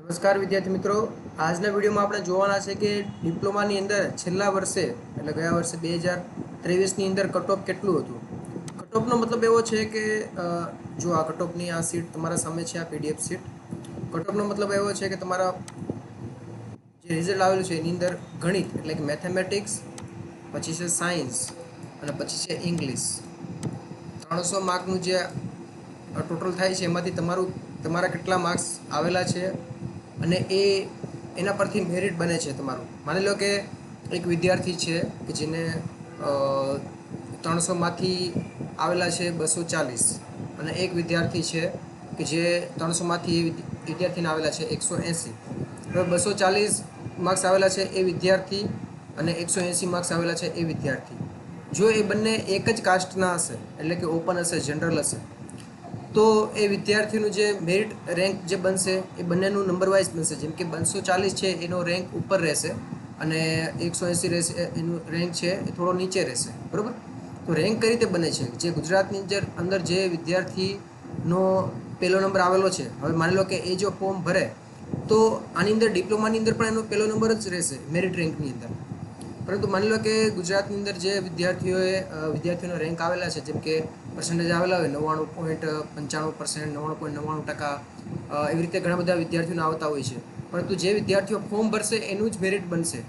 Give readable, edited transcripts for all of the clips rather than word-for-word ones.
નમસ્કાર વિદ્યાર્થી મિત્રો, આજના વિડીયોમાં આપણે જોવાના છે કે ડિપ્લોમાની અંદર છેલ્લા વર્ષે એટલે ગયા વર્ષે 2023ની અંદર કટઓફ કેટલું હતું. કટઓફનો મતલબ એવો છે કે જો આ કટઓફની આ સીટ તમારા સામે છે, આ પીડીએફ સીટ. કટઓફનો મતલબ એવો છે કે તમારા જે રિઝલ્ટ આવેલું છે એની અંદર ગણિત એટલે કે મેથેમેટિક્સ, પછી છે સાયન્સ અને પછી છે ઇંગ્લિશ. 300 માર્કનું જે ટોટલ થાય છે એમાંથી તમારા કેટલા માર્ક્સ આવેલા છે અને એના પરથી મેરિટ બને છે તમારું. માની લો કે એક વિદ્યાર્થી છે કે જેને 300માંથી આવેલા છે 240 અને એક વિદ્યાર્થી છે કે જે 300માંથી વિદ્યાર્થીને આવેલા છે 180. હવે 240 માર્ક્સ આવેલા છે એ વિદ્યાર્થી અને 180 માર્ક્સ આવેલા છે એ વિદ્યાર્થી, જો એ બંને એક જ કાસ્ટના હશે એટલે કે ઓપન હશે, જનરલ હશે, તો એ વિદ્યાર્થીનું જે મેરિટ રેન્ક જે બનશે એ બંનેનું નંબર વાઇઝ બનશે. જેમ કે 240 છે એનો રેન્ક ઉપર રહેશે અને 180 રહેશે, એનું રેન્ક છે એ થોડો નીચે રહેશે, બરાબર. તો રેન્ક કઈ રીતે બને છે? જે ગુજરાતની અંદર જે વિદ્યાર્થીનો પહેલો નંબર આવેલો છે, હવે માની લો કે એ જો ફોર્મ ભરે તો આની અંદર ડિપ્લોમાની અંદર પણ એનો પહેલો નંબર જ રહેશે મેરિટ રેન્કની અંદર. પરંતુ માની લો કે ગુજરાતની અંદર જે વિદ્યાર્થીઓનો રેન્ક આવેલા છે, જેમ કે પર્સન્ટેજ આવેલા હોય 99.95%, 99.99%, એવી રીતે ઘણા બધા વિદ્યાર્થીઓને આવતા હોય છે. પરંતુ જે વિદ્યાર્થીઓ ફોર્મ ભરશે એનું જ મેરિટ બનશે.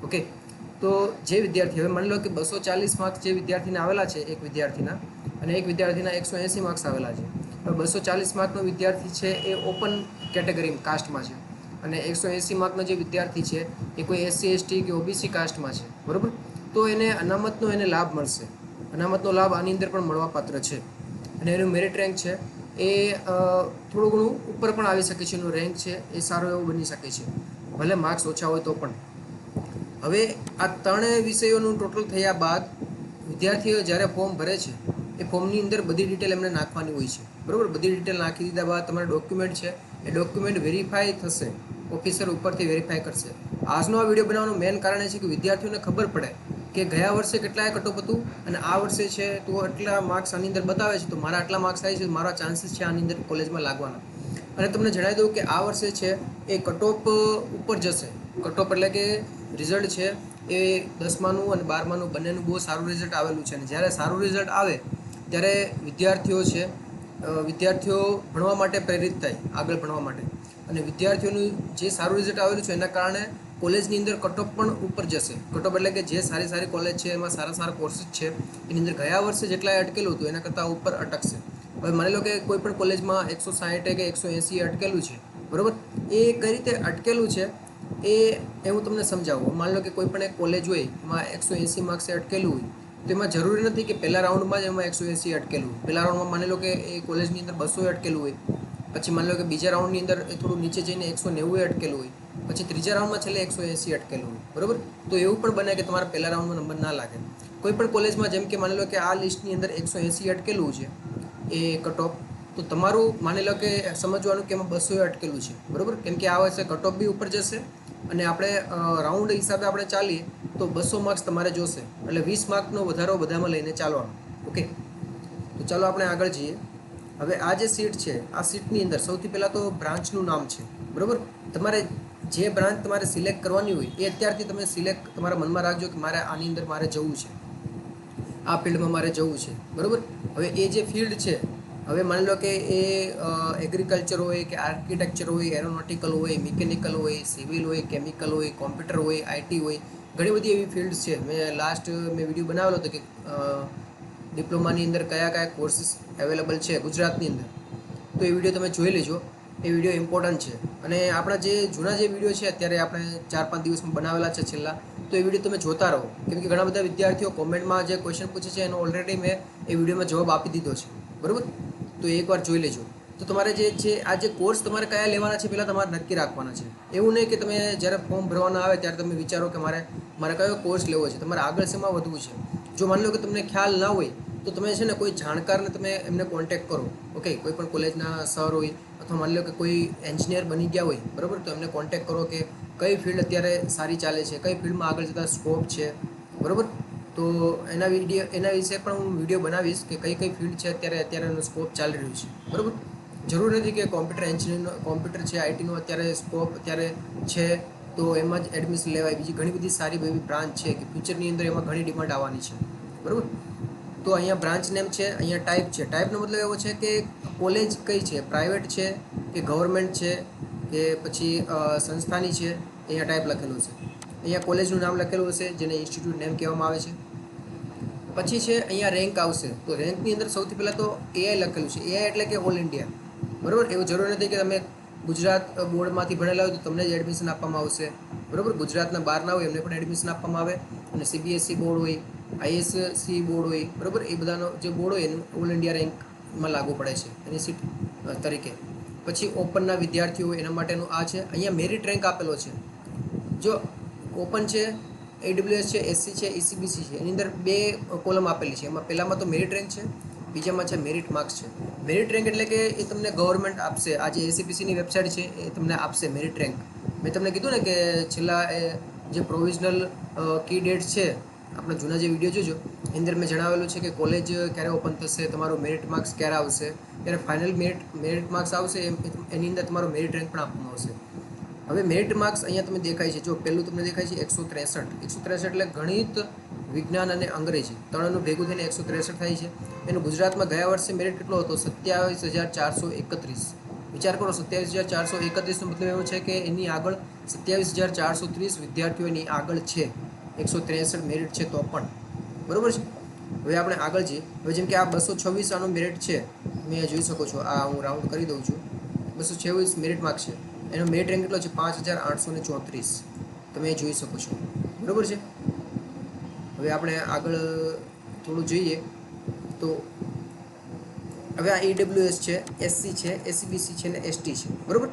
ઓકે, તો જે વિદ્યાર્થી, હવે માની લો કે 240 માર્ક્સ જે વિદ્યાર્થીને આવેલા છે એક વિદ્યાર્થીના, અને એક વિદ્યાર્થીના 180 માર્ક્સ આવેલા છે. હવે 240 માર્કનો વિદ્યાર્થી છે એ ઓપન કેટેગરી કાસ્ટમાં છે અને 180 માર્કનો જે વિદ્યાર્થી છે એ કોઈ SC ST કે OBC કાસ્ટમાં છે, બરાબર. તો એને અનામતનો લાભ મળશે. અનામતનો લાભ આની અંદર પણ મળવાપાત્ર છે અને એનું મેરિટ રેન્ક છે એ થોડું ઘણું ઉપર પણ આવી શકે છે. એનું રેન્ક છે એ સારો એવો બની શકે છે, ભલે માર્ક્સ ઓછા હોય તો પણ. હવે આ ત્રણેય વિષયોનું ટોટલ થયા બાદ વિદ્યાર્થીઓ જ્યારે ફોર્મ ભરે છે એ ફોર્મની અંદર બધી ડિટેલ એમને નાખવાની હોય છે, બરાબર. બધી ડિટેલ નાખી દીધા બાદ તમારા ડોક્યુમેન્ટ છે એ ડોક્યુમેન્ટ વેરીફાઈ થશે, ઓફિસર ઉપરથી વેરીફાઈ કરશે. આજનો આ વિડીયો બનાવવાનું મેઇન કારણ એ છે કે વિદ્યાર્થીઓને ખબર પડે કે ગયા વર્ષે કેટલા કટઓફ હતું અને આ વર્ષે છે તો એટલા માર્ક્સ આની અંદર બતાવે છે, તો મારા આટલા માર્ક્સ થાય છે, મારા ચાન્સીસ છે આની અંદર કોલેજમાં લાગવાના. અને તમને જણાવી દઉં કે આ વર્ષે છે એ કટઓફ ઉપર જશે. કટઓફ એટલે કે રિઝલ્ટ છે એ 10માનું અને 12માનું બંનેનું બહુ સારું રિઝલ્ટ આવેલું છે. અને જ્યારે સારું રિઝલ્ટ આવે ત્યારે વિદ્યાર્થીઓ ભણવા માટે પ્રેરિત થાય, આગળ ભણવા માટે. અને વિદ્યાર્થીઓનું જે સારું રિઝલ્ટ આવેલું છે એના કારણે કોલેજની અંદર કટઓફ પણ ઉપર જશે. કટઓફ એટલે કે જે સારી સારી કોલેજ છે, એમાં સારા સારા કોર્સીસ છે, એની અંદર ગયા વર્ષે જેટલા અટકેલું હતું એના કરતાં ઉપર અટકશે. હવે માની લો કે કોઈ પણ કોલેજમાં 160 કે 180 અટકેલું છે, બરાબર. એ કઈ રીતે અટકેલું છે એ હું તમને સમજાવું. માની લો કે કોઈ પણ એક કોલેજ હોય એમાં 180 માર્ક્સે અટકેલું હોય, તો એમાં જરૂરી નથી કે પહેલા રાઉન્ડમાં જ એમાં 180 અટકેલું હોય. પહેલા રાઉન્ડમાં માની લો કે એ કોલેજની અંદર 200 અટકેલું હોય, પછી માની લો કે બીજા રાઉન્ડની અંદર એ થોડું નીચે જઈને 190 અટકેલું હોય, પછી ત્રીજા રાઉન્ડમાં છેલ્લે 180 અટકેલું હોય, બરાબર. તો એવું પણ બને કે તમારા પહેલા રાઉન્ડમાં નંબર ના લાગે. કોઈ પણ કોલેજમાં જેમ કે માની લો કે આ લિસ્ટની અંદર 180 અટકેલું છે એ કટઓફ, તો તમારું માની લો કે સમજવાનું કે એમાં 200 અટકેલું છે, બરાબર. કેમ કે આ વર્ષે કટઓફ બી ઉપર જશે અને આપણે રાઉન્ડ હિસાબે આપણે ચાલીએ તો 200 માર્ક્સ તમારે જોશે, એટલે 20 માર્કનો વધારો બધામાં લઈને ચાલવાનો. ઓકે, તો ચાલો આપણે આગળ જઈએ. હવે આ જે સીટ છે, આ સીટની અંદર સૌથી પહેલાં તો બ્રાન્ચનું નામ છે, બરાબર. તમારે જે બ્રાન્ચ તમારે સિલેક્ટ કરવાની હોય એ અત્યારથી તમે સિલેક્ટ તમારા મનમાં રાખજો કે મારે આની અંદર મારે જવું છે, આ ફિલ્ડમાં મારે જવું છે, બરાબર. હવે એ જે ફિલ્ડ છે, હવે માની લો કે એ એગ્રીકલ્ચર હોય કે આર્કિટેક્ચર હોય, એરોનોટિકલ હોય, મિકેનિકલ હોય, સિવિલ હોય, કેમિકલ હોય, કોમ્પ્યુટર હોય, IT હોય, ઘણી બધી એવી ફિલ્ડ છે. મેં વિડીયો બનાવેલો હતો કે ડિપ્લોમાની અંદર કયા કયા કોર્સીસ અવેલેબલ છે ગુજરાતની અંદર, તો એ વિડીયો તમે જોઈ લેજો. એ વિડીયો ઇમ્પોર્ટન્ટ છે. અને આપણા જે જૂના જે વિડીયો છે અત્યારે આપણે 4-5 દિવસમાં બનાવેલા છે છેલ્લા, તો એ વિડીયો તમે જોતા રહો. કેમ કે ઘણા બધા વિદ્યાર્થીઓ કોમેન્ટમાં જે ક્વેશ્ચન પૂછે છે એનો ઓલરેડી મેં એ વિડીયોમાં જવાબ આપી દીધો છે, બરાબર. તો એકવાર જોઈ લેજો. તો તમારે જે છે આ જે કોર્સ તમારે કયા લેવાના છે પહેલાં તમારે નક્કી રાખવાના છે. એવું નહીં કે તમે જ્યારે ફોર્મ ભરવાના આવે ત્યારે તમે વિચારો કે મારે કયો કોર્સ લેવો છે, તમારે આગળ શેમાં વધવું છે. જો માની લો કે તમને ખ્યાલ ના હોય તો તમે છે ને કોઈ જાણકારને તમે એમને કોન્ટેક્ટ કરો. ઓકે, કોઈ પણ કોલેજના સર હોય અથવા માની લો કે કોઈ એન્જિનિયર બની ગયા હોય, બરાબર, તો એમને કોન્ટેક્ટ કરો કે કઈ ફિલ્ડ અત્યારે સારી ચાલે છે, કઈ ફિલ્ડમાં આગળ જતાં સ્કોપ છે, બરાબર. તો એના વિશે પણ હું વિડીયો બનાવીશ કે કઈ કઈ ફિલ્ડ છે અત્યારે એનો સ્કોપ ચાલી રહ્યું છે, બરાબર. જરૂર નથી કે કોમ્પ્યુટર એન્જિનિયરનો કોમ્પ્યુટર છે આઈટીનો અત્યારે સ્કોપ અત્યારે છે તો એમાં જ એડમિશન લેવાય. બીજી ઘણી બધી સારી એવી બ્રાન્ચ છે કે ફ્યુચરની અંદર એમાં ઘણી ડિમાન્ડ આવવાની છે, બરાબર. તો અહીંયા બ્રાન્ચ નેમ છે, અહીંયા ટાઈપ છે. ટાઈપનો મતલબ એવો છે કે કોલેજ કઈ છે, પ્રાઇવેટ છે કે ગવર્મેન્ટ છે કે પછી સંસ્થાની છે, અહીંયા ટાઈપ લખેલું છે. અહીંયા કોલેજનું નામ લખેલું હશે જેને ઇન્સ્ટિટ્યૂટ નેમ કહેવામાં આવે છે. પછી છે અહીંયા રેન્ક આવશે. તો રેન્કની અંદર સૌથી પહેલાં તો એઆઈ લખેલું છે. એઆઈ એટલે કે ઓલ ઇન્ડિયા, બરાબર. એવું જરૂર નથી કે તમે ગુજરાત બોર્ડમાંથી ભણેલા હોય તો તમને જ એડમિશન આપવામાં આવશે, બરાબર. ગુજરાતના બહારના હોય એમને પણ એડમિશન આપવામાં આવે. અને સીબીએસઈ બોર્ડ હોય, આઈએસસી બોર્ડ હોય, બરાબર, એ બધાનો જે બોર્ડ હોય એનું ઓલ ઇન્ડિયા રેન્કમાં લાગુ પડે છે એની સીટ તરીકે. પછી ઓપનના વિદ્યાર્થીઓ હોય એના માટેનું આ છે. અહીંયા મેરિટ રેન્ક આપેલો છે. જો ઓપન છે, AWS છે, એસસી છે, ECBC છે, એની અંદર 2 કોલમ આપેલી છે. એમાં પહેલામાં તો મેરિટ રેન્ક છે, બીજામાં છે મેરિટ માર્ક્સ છે. મેરિટ રેન્ક એટલે કે એ તમને ગવર્મેન્ટ આપશે. આ જે એસીપીસીની વેબસાઇટ છે એ તમને આપશે મેરિટ રેન્ક. મેં તમને કીધું ને કે છેલ્લા જે પ્રોવિઝનલ કી ડેટ્સ છે, આપણે જૂના જે વિડીયો જોજો એની અંદર મેં જણાવેલું છે કે કોલેજ ક્યારે ઓપન થશે, તમારું મેરિટ માર્ક્સ ક્યારે આવશે, ત્યારે ફાઇનલ મેરિટ માર્ક્સ આવશે એની અંદર તમારો મેરિટ રેન્ક પણ આપવામાં આવશે. હવે મેરિટ માર્ક્સ અહીંયા તમે દેખાય છે. જો પહેલું તમને દેખાય છે 163 એટલે ગણિત, વિજ્ઞાન અને અંગ્રેજી ત્રણનું ભેગું થઈને 163 થાય છે. એનું ગુજરાતમાં ગયા વર્ષે મેરિટ કેટલો હતો? 27,431. વિચાર કરો, 27,431નો મતલબ એવો છે કે એની આગળ 27,430 વિદ્યાર્થીઓ એની આગળ છે. 163 મેરિટ છે તો પણ, બરાબર છે. હવે આપણે આગળ જઈએ. હવે જેમ કે આ 226 આનું મેરિટ છે, તમે જોઈ શકો છો. આ હું રાઉન્ડ કરી દઉં છું. 226 મેરિટ માર્ક છે. એનો મેરિટ રેન્ક કેટલો છે? 5,834. તમે જોઈ શકો છો, બરાબર છે. હવે આપણે આગળ થોડું જોઈએ તો હવે આ AWS છે, SC છે, ACBC છે ને ST છે, બરાબર.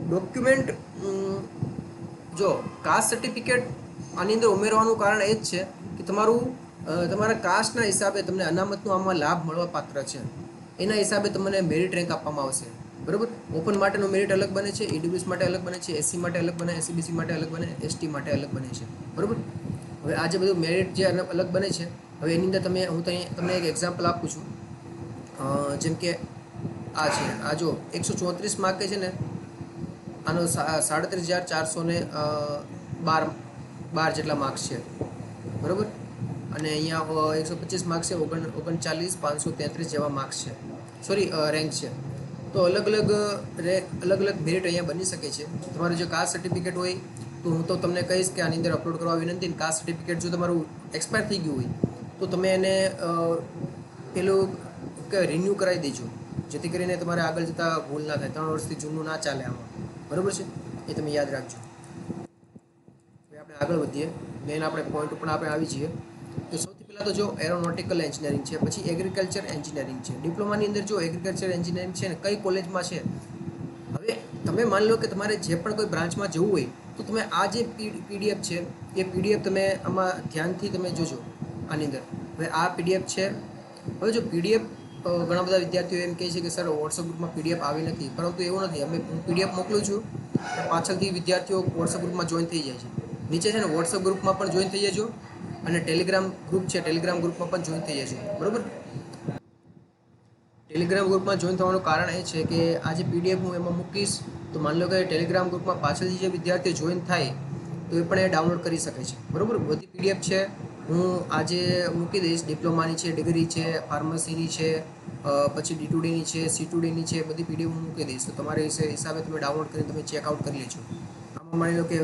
ડોક્યુમેન્ટ જો કાસ્ટ સર્ટિફિકેટ આની અંદર ઉમેરવાનું કારણ એ જ છે કે તમારા કાસ્ટના હિસાબે તમને અનામતનો આમાં લાભ મળવા પાત્ર છે. એના હિસાબે તમને મેરિટ રેન્ક આપવામાં આવશે, બરાબર. ઓપન માટેનું મેરિટ અલગ બને છે, AWS માટે અલગ બને છે, SC માટે અલગ બને, ACBC માટે અલગ બને, ST માટે અલગ બને છે, બરાબર. હવે આ જે બધું મેરિટ જે અલગ બને છે, હવે એની અંદર હું તમને એક એક્ઝામ્પલ આપું છું. જેમ કે આ છે, આ જો 134 માર્કે છે ને, આનો 37,412 જેટલા માર્ક્સ છે, બરાબર. અને અહીંયા 125 માર્ક્સ છે, 39,533 જેવા માર્ક્સ છે, સોરી રેન્ક છે. તો અલગ અલગ મેરિટ અહીંયા બની શકે છે. તમારું જે કાસ્ટ સર્ટિફિકેટ હોય તો હું તો તમને કહીશ કે આની અંદર અપલોડ કરવા વિનંતી. કાસ્ટ સર્ટિફિકેટ જો તમારું એક્સપાયર થઈ ગયું હોય તો તમે એને પેલું કે રિન્યૂ કરાવી દેજો, જેથી કરીને તમારે આગળ જતાં ભૂલ ના થાય. 3 વર્ષથી જૂનું ના ચાલે આમાં, બરાબર છે. એ તમે યાદ રાખજો. હવે આપણે આગળ વધીએ. મેન આપણે પોઈન્ટ ઉપર આપણે આવી જઈએ. તો સૌથી પહેલાં તો જો એરોનોટિકલ એન્જિનિયરિંગ છે, પછી એગ્રીકલ્ચર એન્જિનિયરિંગ છે. ડિપ્લોમાની અંદર જો એગ્રીકલ્ચર એન્જિનિયરિંગ છે ને કઈ કોલેજમાં છે. હવે તમે માની લો કે તમારે જે પણ કોઈ બ્રાન્ચમાં જવું હોય તો તમે આ જે PDF છે એ PDF તમે આમાં ધ્યાનથી તમે જોજો આની અંદર. હવે આ PDF છે. હવે જો PDF ઘણા બધા વિદ્યાર્થીઓ એમ કહે છે કે સર વોટ્સઅપ ગ્રુપમાં PDF આવી નથી, પરંતુ એવું નથી. હું PDF મોકલું છું, પાછળથી વિદ્યાર્થીઓ વોટ્સઅપ ગ્રુપમાં જોઈન થઈ જાય છે. નીચે છે ને વોટ્સઅપ ગ્રુપમાં પણ જોઈન થઈ જજો, અને ટેલિગ્રામ ગ્રુપ છે, ટેલિગ્રામ ગ્રુપમાં પણ જોઈન થઈ જજો, બરાબર. ટેલિગ્રામ ગ્રુપમાં જોઈન થવાનું કારણ એ છે કે આ જે PDF હું એમાં મૂકીશ તો માની લો કે ટેલિગ્રામ ગ્રુપમાં પાછળથી જે વિદ્યાર્થીઓ જોઈન થાય તો એ પણ એ ડાઉનલોડ કરી શકે છે, બરાબર. બધી PDF છે હું આજે મૂકી દઈશ. ડિપ્લોમાની છે, ડિગ્રી છે, ફાર્મસીની છે, પછી D2Dની છે, C2Dની છે, બધી PDF હું મૂકી દઈશ. તો તમારે હિસાબે તમે ડાઉનલોડ કરીને તમે ચેકઆઉટ કરી લેજો. આમાં માની લો કે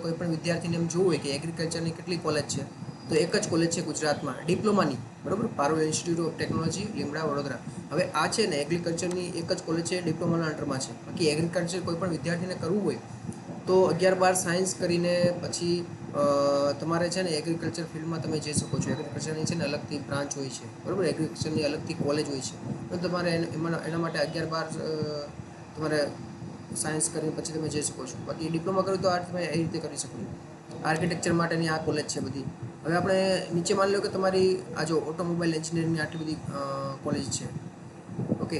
કોઈ પણ વિદ્યાર્થીને એમ જોવું હોય કે એગ્રીકલ્ચરની કેટલી કોલેજ છે, તો એક જ કોલેજ છે ગુજરાતમાં ડિપ્લોમાની, બરાબર. પારુલ ઇન્સ્ટિટ્યૂટ ઓફ ટેકનોલોજી, લીમડા, વડોદરા. હવે આ છે ને એગ્રીકલ્ચરની એક જ કોલેજ છે, ડિપ્લોમાના અંડરમાં છે. બાકી એગ્રીકલ્ચર કોઈ પણ વિદ્યાર્થીને કરવું હોય તો 11-12 સાયન્સ કરીને પછી તમારે છે ને એગ્રીકલ્ચર ફિલ્ડમાં તમે જઈ શકો છો. એગ્રીકલ્ચરની છે ને અલગથી બ્રાન્ચ હોય છે, બરાબર. એગ્રીકલ્ચરની અલગથી કોલેજ હોય છે, તો તમારે એના માટે 11-12 તમારે સાયન્સ કરીને પછી તમે જઈ શકો છો. બાકી ડિપ્લોમા કરો તો આ તમે એ રીતે કરી શકો છો. આર્કિટેક્ચર માટેની આ કોલેજ છે બધી. હવે આપણે નીચે માની લો કે તમારી આ જો ઓટોમોબાઈલ એન્જિનિયરિંગની આટલી બધી કોલેજ છે, ઓકે.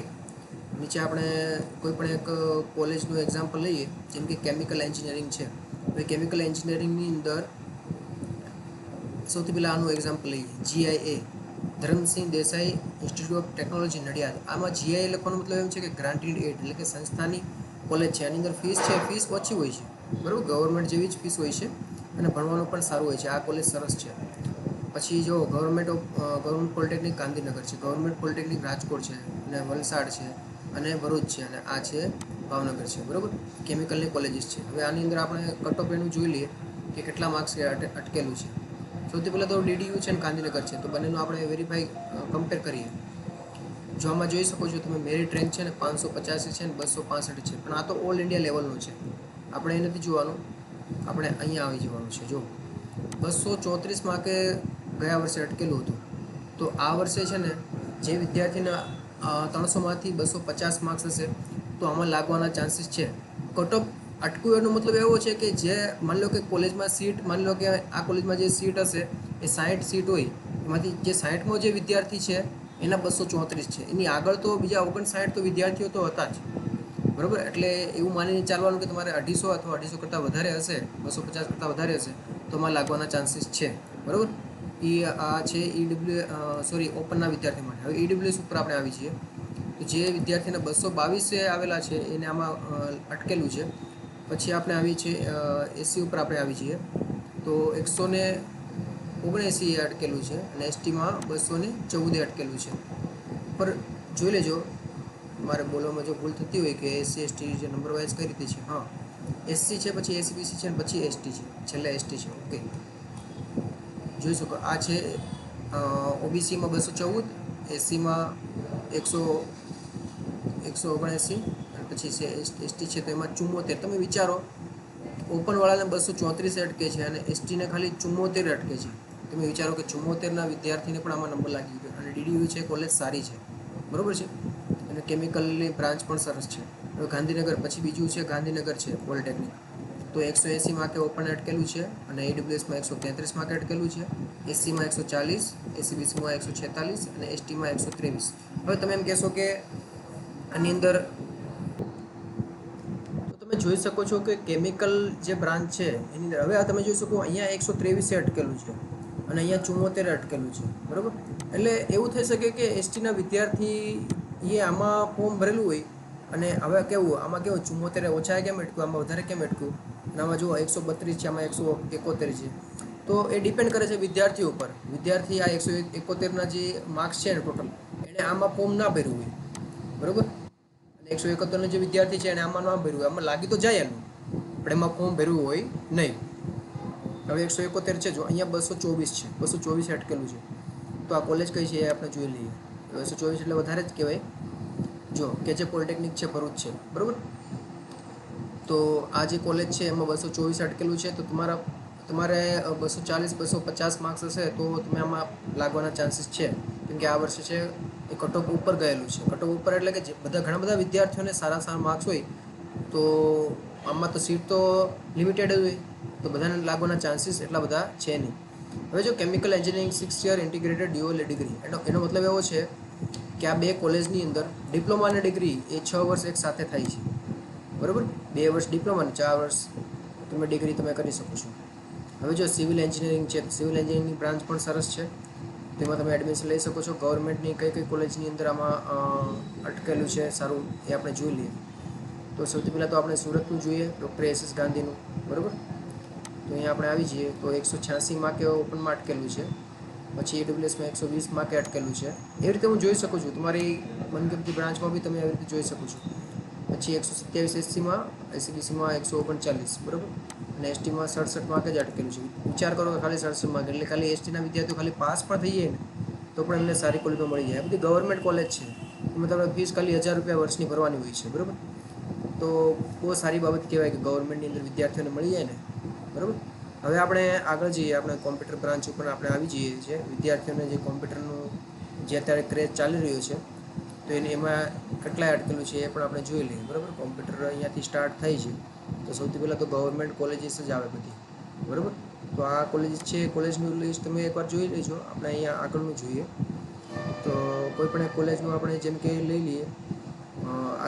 નીચે આપણે કોઈ પણ એક કોલેજનું એક્ઝામ્પલ લઈએ, જેમ કે કેમિકલ એન્જિનિયરિંગ છે. હવે કેમિકલ એન્જિનિયરિંગની અંદર સૌથી પહેલાં આનું એક્ઝામ્પલ લઈએ, GIA. Dharamsinh Desai institute of technology Nadiad. આમાં GI લખવાનો મતલબ એમ છે કે ગ્રાન્ટેડ એડ, એટલે કે સંસ્થાની કોલેજ છે. આની અંદર ફીસ છે, ફીસ ઓછી હોય છે, બરાબર, ગવર્મેન્ટ જેવી જ ફીસ હોય છે અને ભણવાનું પણ સારું હોય છે. આ કોલેજ સરસ છે. પછી જો ગવર્મેન્ટ પોલિટેકનિક ગાંધીનગર છે, ગવર્મેન્ટ પોલિટેકનિક રાજકોટ છે, અને વલસાડ છે, અને ભરૂચ છે, અને આ છે ભાવનગર છે, બરાબર. કેમિકલની કોલેજીસ છે. હવે આની અંદર આપણે કટ ઓફ એનું જોઈ લઈએ કે કેટલા માર્ક્સ અટકેલું છે. સૌથી પહેલાં તો DDU છે અને ગાંધીનગર છે, તો બંનેનું આપણે વેરીફાઈ કમ્પેર કરીએ. જો આમાં જોઈ શકો છો તમે, મેરિટ રેન્ક છે ને 585 છે ને 265 છે, પણ આ તો ઓલ ઇન્ડિયા લેવલનું છે. આપણે એ નથી જોવાનું, આપણે અહીંયા આવી જવાનું છે. જો 234 માર્કે ગયા વર્ષે અટકેલું હતું, તો આ વર્ષે છે ને જે વિદ્યાર્થીના 300માંથી 250 માર્ક્સ હશે તો આમાં લાગવાના ચાન્સીસ છે. કટ ઓફ અટકવું એનો મતલબ એવો છે કે જે માની લો કે કોલેજમાં સીટ, માની લો કે આ કોલેજમાં જે સીટ હશે એ 60 સીટ હોય, એમાંથી જે 60મો જે વિદ્યાર્થી છે એના 234 છે. એની આગળ તો બીજા 59 તો વિદ્યાર્થીઓ તો હતા જ, બરાબર. એટલે એવું માનીને ચાલવાનું કે તમારે 250 અથવા 250 કરતાં વધારે હશે, 250 કરતાં વધારે હશે તો એમાં લાગવાના ચાન્સીસ છે, બરાબર. આ છે ઓપનના વિદ્યાર્થી માટે. હવે EWS ઉપર આપણે આવી છીએ, તો જે વિદ્યાર્થીને 222 આવેલા છે એને આમાં અટકેલું છે. પછી આપણે આવી છીએ SC ઉપર આપણે આવી છીએ, તો 179 અટકેલું છે, અને STમાં 214 અટકેલું છે. પર જોઈ લેજો, મારે બોલવામાં જો ભૂલ થતી હોય કે SC ST જે નંબર વાઇઝ કઈ રીતે છે. હા, SC છે, પછી SBC છે, પછી ST છે, છેલ્લે ST છે. ઓકે, જોઈ શકો આ છે OBCમાં 214, SCમાં 179, અને પછી છે ST છે તો એમાં 74. તમે વિચારો, ઓપનવાળાને 234 અટકે છે અને STને ખાલી 74 અટકે છે. તમે વિચારો કે 74ના વિદ્યાર્થીને પણ આમાં નંબર લાગી ગયો. અને DDU છે, કોલેજ સારી છે, બરાબર છે, અને કેમિકલની બ્રાન્ચ પણ સરસ છે. હવે ગાંધીનગર પછી બીજું છે, ગાંધીનગર છે પોલિટેકનિક, તો 180 માર્કે ઓપન અટકેલું છે, અને EWSમાં 133 માર્કે અટકેલું છે, SCમાં 140, SCBCમાં 146, અને STમાં 123. હવે તમે એમ કહેશો કે આની અંદર તમે જોઈ શકો છો કે કેમિકલ જે બ્રાન્ચ છે એની અંદર હવે તમે જોઈ શકો અહીંયા 123 અટકેલું છે અને અહીંયા 74 અટકેલું છે, બરાબર. એટલે એવું થઈ શકે કે STના વિદ્યાર્થી એ આમાં ફોર્મ ભરેલું હોય, અને હવે આમાં કેવું 74 ઓછા કેમ અટક્યું, આમાં વધારે કેમ અટક્યું, અને આમાં જો 132 છે, આમાં 171 છે. તો એ ડિપેન્ડ કરે છે વિદ્યાર્થીઓ ઉપર. વિદ્યાર્થી આ 171ના જે માર્ક્સ છે ને ટોટલ, એણે આમાં ફોર્મ ના ભર્યું હોય, બરાબર. અને 171નો જે વિદ્યાર્થી છે એને આમાં ના ભર્યું હોય, આમાં લાગી તો જાય એનું, પણ એમાં ફોર્મ ભરવું હોય નહીં. હવે 171 છે, જો અહીંયા 224 છે, 224 અટકેલું છે, તો આ કોલેજ કઈ છે એ આપણે જોઈ લઈએ. 224 એટલે વધારે જ કહેવાય. જો કે જે પોલિટેકનિક છે ભરૂચ છે, બરાબર. તો આ જે કોલેજ છે એમાં 224 અટકેલું છે, તો તમારે 240 250 માર્ક્સ હશે તો તમે આમાં લાગવાના ચાન્સીસ છે. કેમ કે આ વર્ષે છે એ કટ ઓફ ઉપર ગયેલું છે. કટ ઓફ ઉપર એટલે કે જે ઘણા બધા વિદ્યાર્થીઓને સારા માર્ક્સ હોય, તો આમાં તો સીટ તો લિમિટેડ જ હોય, તો બધાને લાગવાના ચાન્સીસ એટલા બધા છે નહીં. હવે જો chemical engineering 6 year integrated dual degree, એનો મતલબ એવો છે કે આ બે કોલેજની અંદર ડિપ્લોમા અને ડિગ્રી એ 6 વર્ષ એક સાથે થાય છે, બરાબર. 2 વર્ષ ડિપ્લોમા અને 4 વર્ષ તમે ડિગ્રી તમે કરી શકો છો. હવે જો સિવિલ એન્જિનિયરિંગ છે, તો સિવિલ એન્જિનિયરિંગની બ્રાન્ચ પણ સરસ છે, તેમાં તમે એડમિશન લઈ શકો છો. ગવર્મેન્ટની કઈ કોલેજની અંદર આમાં અટકેલું છે સારું એ આપણે જોઈ લઈએ. તો સૌથી પહેલાં તો આપણે સુરતનું જોઈએ, ડૉક્ટર SS ગાંધીનું, બરાબર. તો અહીંયા આપણે આવી જઈએ તો 186 માર્કે ઓપનમાં અટકેલું છે, પછી EWSમાં 120 માર્કે અટકેલું છે. એવી રીતે હું જોઈ શકું છું, તમારી મનગમતી બ્રાન્ચમાં બી તમે એવી રીતે જોઈ શકો છો. પછી 127 SCમાં, SCBCમાં 139, બરાબર, અને STમાં 67 માર્કે જ અટકેલું છે. વિચાર કરો કે ખાલી 67 માર્ક, એટલે ખાલી STના વિદ્યાર્થીઓ ખાલી પાસ પણ થઈ જાય ને તો પણ એમને સારી કોલેજમાં મળી જાય. બધી ગવર્મેન્ટ કોલેજ છે, એમાં તમને ફીસ ખાલી 1000 રૂપિયા વર્ષની ભરવાની હોય છે, બરાબર. તો બહુ સારી બાબત કહેવાય કે ગવર્મેન્ટની અંદર વિદ્યાર્થીઓને મળી જાય ને, બરાબર. હવે આપણે આગળ જઈએ, આપણે કોમ્પ્યુટર બ્રાન્ચ ઉપર આપણે આવી જઈએ છીએ. વિદ્યાર્થીઓને જે કોમ્પ્યુટરનું જે અત્યારે ક્રેઝ ચાલી રહ્યો છે, તો એમાં કેટલાય અટકેલું છે એ પણ આપણે જોઈ લઈએ, બરાબર. કોમ્પ્યુટર અહીંયાથી સ્ટાર્ટ થાય છે, તો સૌથી પહેલાં તો ગવર્મેન્ટ કોલેજીસ જ આવે બધી, બરાબર. તો આ કોલેજીસ છે, કોલેજનું લિસ્ટ તમે એકવાર જોઈ લેજો. આપણે અહીંયા આગળનું જોઈએ તો કોઈ પણ એક કોલેજનું આપણે જેમ કે લઈ લઈએ,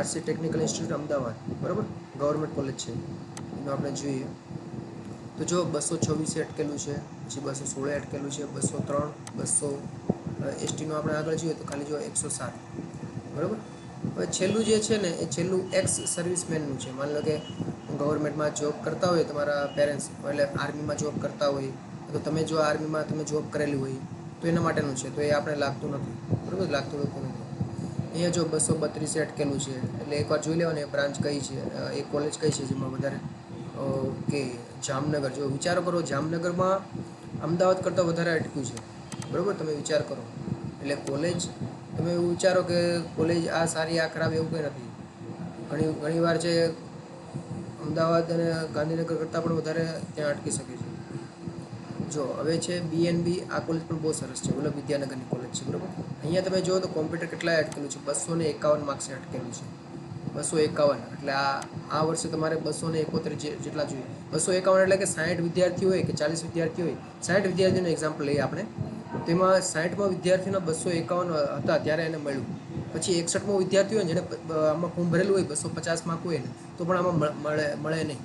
RC ટેકનિકલ ઇન્સ્ટિટ્યૂટ અમદાવાદ, બરાબર, ગવર્મેન્ટ કોલેજ છે, એનું આપણે જોઈએ તો જો 226 અટકેલું છે, પછી 216 અટકેલું છે, 203, 200, એસટીનું આપણે આગળ જોઈએ તો ખાલી જો 107, બરાબર. હવે છેલ્લું જે છે ને એ છેલ્લું એક્સ સર્વિસમેનનું છે. માની લો કે ગવર્મેન્ટમાં જોબ કરતા હોય તમારા પેરેન્ટ્સ, એટલે આર્મીમાં જોબ કરતા હોય, તો તમે જો આર્મીમાં તમે જોબ કરેલી હોય તો એના માટેનું છે, તો એ આપણે લાગતું નથી, બરાબર, લાગતું હોતું નથી. અહીંયા જો 232 અટકેલું છે, એટલે એકવાર જોઈ લેવાની એ બ્રાન્ચ કઈ છે, એ કોલેજ કઈ છે જેમાં વધારે. ઓકે, જામનગર. જો વિચારો કરો, જામનગરમાં અમદાવાદ કરતાં વધારે અટક્યું છે, બરાબર. તમે વિચાર કરો, એટલે કોલેજ તમે એવું વિચારો કે કોલેજ આ સારી આ ખરાબ એવું કંઈ નથી. ઘણી વાર છે અમદાવાદ અને ગાંધીનગર કરતાં પણ વધારે ત્યાં અટકી શકે છે. જો હવે છે BNB, આ કોલેજ પણ બહુ સરસ છે, વલ્લભ વિદ્યાનગરની કોલેજ છે, બરાબર. અહીંયા તમે જુઓ તો કોમ્પ્યુટર કેટલાય અટકેલું છે, 251 માર્ક્સે અટકેલું છે, 251. એટલે આ વર્ષે તમારે 271 જેટલા જોઈએ. 251 એટલે કે 60 વિદ્યાર્થીઓ હોય કે 40 વિદ્યાર્થીઓ હોય, 60 વિદ્યાર્થીઓનું એક્ઝામ્પલ લઈએ આપણે, તેમાં 60માં વિદ્યાર્થીઓના 251 હતા ત્યારે એને મળ્યું. પછી 61મો વિદ્યાર્થી હોય ને જેને આમાં ફોર્મ ભરેલું હોય 250 માર્ક હોય ને તો પણ આમાં મળે નહીં,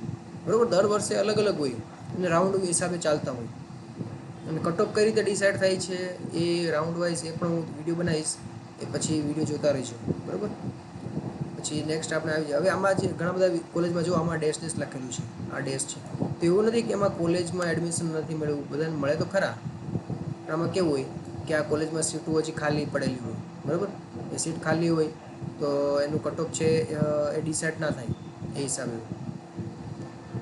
બરાબર. દર વર્ષે અલગ અલગ હોય અને રાઉન્ડ હિસાબે ચાલતા હોય. અને કટ ઓફ કઈ રીતે ડિસાઇડ થાય છે એ રાઉન્ડ વાઇઝ એ પણ હું વિડીયો બનાવીશ, એ પછી વિડીયો જોતા રહીશું, બરાબર. પછી નેક્સ્ટ આપણે આવી જાય. હવે આમાં જે ઘણા બધા કોલેજમાં જો આમાં ડેશ લખેલું છે, આ ડેશ છે, તો એવું નથી કે એમાં કોલેજમાં એડમિશન નથી મળ્યું, બધાને મળે તો ખરા. પણ આમાં કેવું હોય કે આ કોલેજમાં સીટો હજી ખાલી પડેલી હોય, બરાબર. એ સીટ ખાલી હોય તો એનું કટ ઓફ છે એ ડિસાઇડ ના થાય એ હિસાબે.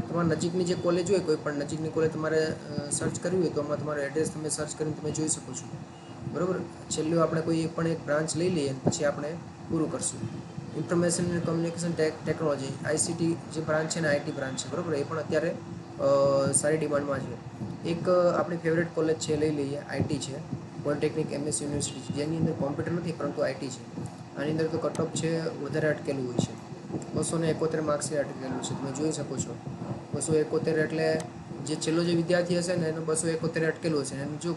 તમારા નજીકની જે કોલેજ હોય, કોઈ પણ નજીકની કોલેજ તમારે સર્ચ કરવી હોય તો આમાં તમારું એડ્રેસ તમે સર્ચ કરીને તમે જોઈ શકો છો, બરાબર. છેલ્લું આપણે કોઈ એક બ્રાન્ચ લઈ લઈએ પછી આપણે પૂરું કરશું. Information and communication technology, ICT જે બ્રાન્ચ છે ને, IT બ્રાન્ચ છે, બરાબર. એ પણ અત્યારે સારી ડિમાન્ડમાં છે. એક આપણી ફેવરેટ કોલેજ છે, લઈ લઈએ, IT છે, પોલિટેકનિક MS યુનિવર્સિટી, જેની અંદર કોમ્પ્યુટર નથી પરંતુ IT છે. આની અંદર તો કટ ઓફ છે વધારે અટકેલું હોય છે, 271 માર્ક્સે અટકેલું છે, તમે જોઈ શકો છો. 271 એટલે જે છેલ્લો જે વિદ્યાર્થી હશે ને એનું 271 અટકેલું હશે. એનું જો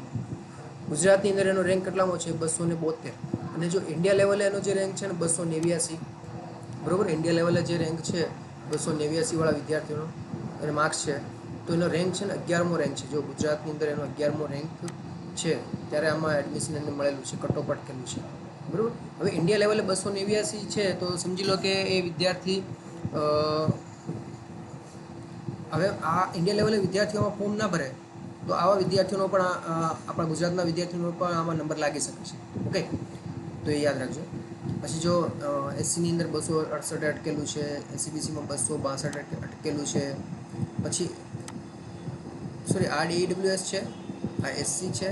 ગુજરાતની અંદર એનો રેન્ક કેટલામો છે, 272. અને જો ઇન્ડિયા લેવલે એનો જે રેન્ક છે ને 289, બરાબર. ઇન્ડિયા લેવલે જે રેન્ક છે 289 વાળા વિદ્યાર્થીઓનો અને માર્ક્સ છે, તો એનો રેન્ક છે ને 11મો રેન્ક છે. જો ગુજરાતની અંદર એનો 11મો રેન્ક છે ત્યારે આમાં એડમિશન એને મળેલું છે, કટ ઓફ અટકેલું છે, બરાબર. હવે ઇન્ડિયા લેવલે 289 છે તો સમજી લો કે એ વિદ્યાર્થી હવે આ ઇન્ડિયા લેવલે વિદ્યાર્થીઓમાં ફોર્મ ના ભરે તો આવા વિદ્યાર્થીઓનો પણ આપણા ગુજરાતના વિદ્યાર્થીઓનો પણ આમાં નંબર લાગી શકે છે, ઓકે. તો એ યાદ રાખજો. પછી જો SCની અંદર 268 અટકેલું છે, SCBCમાં 262 અટકેલું છે. પછી સોરી, આ DEWS છે, આ SC છે,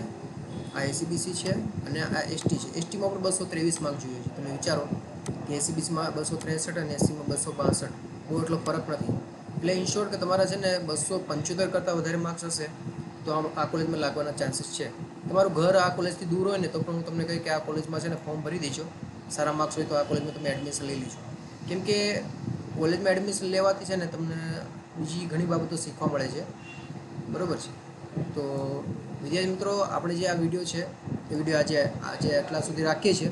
આ SCBC છે અને આ ST છે. STમાં પણ 223 માર્ક જોઈએ છે. તમે વિચારો કે SCBCમાં 263 અને SCમાં 262, બહુ એટલો ફરક નથી. એટલે ઇન શોર્ટ કે તમારા છે ને 275 કરતાં વધારે માર્ક્સ હશે તો આ કોલેજમાં લાગવાના ચાન્સીસ છે. તમારું ઘર આ કોલેજથી દૂર હોય ને તો પણ હું તમને કહી કે આ કોલેજમાં છે ને ફોર્મ ભરી દેજો, સારા માર્ક્સ હોય તો આ કોલેજમાં તમે એડમિશન લઈ લેજો. કેમ કે કોલેજમાં એડમિશન લેવાથી છે ને તમને બીજી ઘણી બાબતો શીખવા મળે છે, બરાબર છે. તો વિદ્યાર્થી મિત્રો, આપણે જે આ વિડીયો છે એ વિડીયો આજે આટલા સુધી રાખીએ છીએ.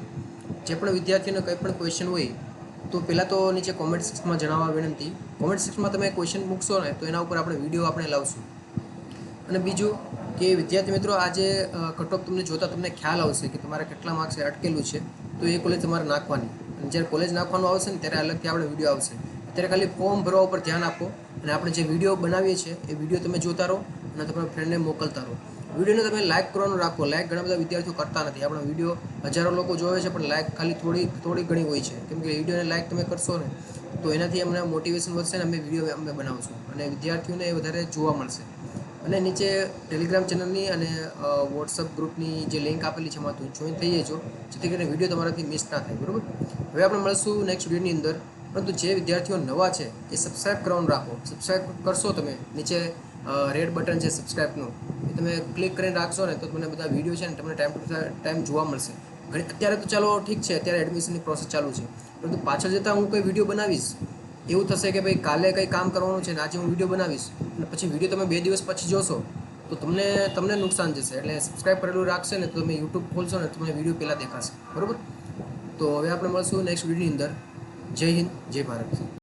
જે પણ વિદ્યાર્થીઓને કંઈ પણ ક્વેશ્ચન હોય તો પહેલાં તો નીચે કોમેન્ટ સેક્શનમાં જણાવવા વિનંતી. કોમેન્ટ સેક્શનમાં તમે ક્વેશ્ચન મૂકશો ને તો એના ઉપર આપણે વિડીયો આપણે લાવશું. અને બીજું કે વિદ્યાર્થી મિત્રો, આજે કટ ઓફ તમને જોતાં તમને ખ્યાલ આવશે કે તમારે કેટલા માર્ક્સ અટકેલું છે, તો એ કોલેજ તમારે નાખવાની. અને જ્યારે કોલેજ નાખવાનું આવશે ને ત્યારે અલગથી આપણે વિડીયો આવશે. અત્યારે ખાલી ફોર્મ ભરવા ઉપર ધ્યાન આપો અને આપણે જે વિડીયો બનાવીએ છીએ એ વિડીયો તમે જોતા રહો અને તમારા ફ્રેન્ડને મોકલતા રહો. વિડીયોને તમે લાઇક કરવાનું રાખો. લાઇક ઘણા બધા વિદ્યાર્થીઓ કરતા નથી. આપણા વિડીયો હજારો લોકો જોવે છે પણ લાઇક ખાલી થોડી ઘણી હોય છે. કેમ કે વિડીયોને લાઇક તમે કરશો ને તો એનાથી અમને મોટિવેશન વધશે ને અમે વિડીયો અમે બનાવશું અને વિદ્યાર્થીઓને એ વધારે જોવા મળશે. અને નીચે ટેલિગ્રામ ચેનલની અને વોટ્સઅપ ગ્રુપની જે લિંક આપેલી છે એમાં જોઈન થઈ જજો, જેથી કરીને વિડીયો તમારાથી મિસ ના થાય, બરાબર. હવે આપણે મળશું નેક્સ્ટ વિડીયોની અંદર. પરંતુ જે વિદ્યાર્થીઓ નવા છે એ સબસ્ક્રાઈબ કરવાનું રાખો. સબસ્ક્રાઈબ કરશો તમે, નીચે રેડ બટન છે સબસ્ક્રાઈબનું, એ તમે ક્લિક કરીને રાખશો ને તો તમને બધા વિડીયો છે ને તમને ટાઈમ ટુ ટાઈમ જોવા મળશે. અત્યારે તો ચાલો ઠીક છે, અત્યારે એડમિશનની પ્રોસેસ ચાલુ છે, પરંતુ પાછળ જતાં હું કોઈ વિડીયો બનાવીશ એવું થશે કે ભાઈ કાલે કંઈ કામ કરવાનું છે ને આજે હું વિડીયો બનાવીશ અને પછી વિડીયો તમે 2 દિવસ પછી જોશો તો તમને નુકસાન જશે. એટલે સબસ્ક્રાઈબ કરેલું રાખશે ને તો તમે યુટ્યુબ ખોલશો ને તમને વિડીયો પહેલાં દેખાશે, બરાબર. તો હવે આપણે મળશું નેક્સ્ટ વિડીયોની અંદર. જય હિન્દ, જય ભારત.